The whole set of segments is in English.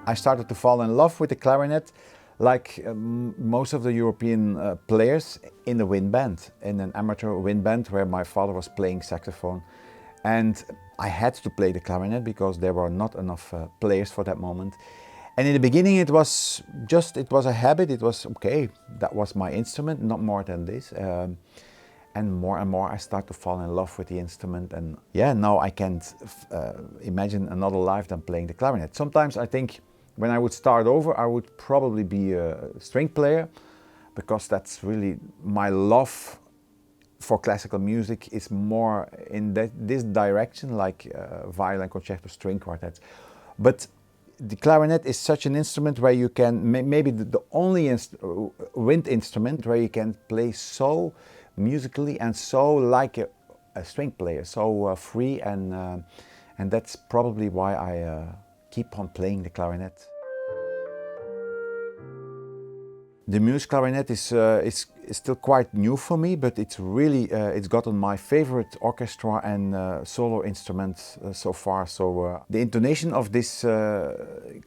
I started to fall in love with the clarinet like most of the European players in a wind band, in an amateur wind band where my father was playing saxophone. And I had to play the clarinet because there were not enough players for that moment. And in the beginning it was a habit, it was okay, that was my instrument, not more than this. And more I start to fall in love with the instrument, and yeah, now I can't imagine another life than playing the clarinet. Sometimes I think when I would start over, I would probably be a string player, because that's really my love for classical music is more in this direction, like violin concerto, string quartets. But the clarinet is such an instrument where you can, maybe the only wind instrument where you can play so musically and so like a string player, so free, and that's probably why I keep on playing the clarinet. The Muse clarinet is still quite new for me, but it's really it's gotten my favorite orchestra and solo instruments so far. So the intonation of this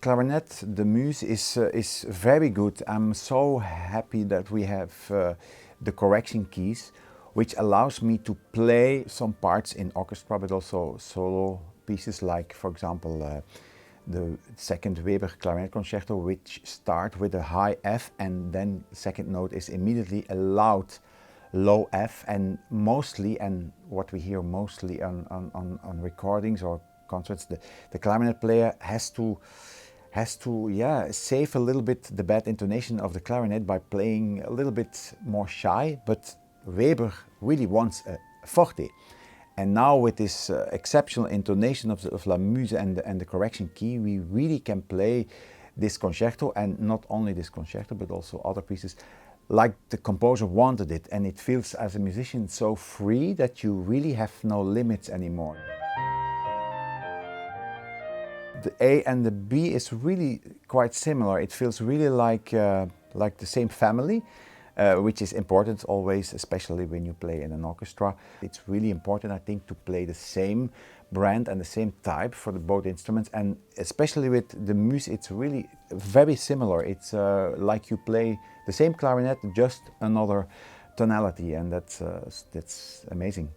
clarinet, the Muse, is very good. I'm so happy that we have the correction keys, which allows me to play some parts in orchestra, but also solo pieces, like for example the second Weber clarinet concerto, which start with a high F and then the second note is immediately a loud low F, and mostly, and what we hear mostly on recordings or concerts, the clarinet player has to save a little bit the bad intonation of the clarinet by playing a little bit more shy, but Weber really wants a forte. And now with this exceptional intonation of La Muse and the correction key, we really can play this concerto, and not only this concerto, but also other pieces, like the composer wanted it. And it feels as a musician so free that you really have no limits anymore. The A and the B is really quite similar. It feels really like the same family. Which is important always, especially when you play in an orchestra. It's really important, I think, to play the same brand and the same type for both instruments, and especially with the Muse, it's really very similar. It's like you play the same clarinet, just another tonality, and that's amazing.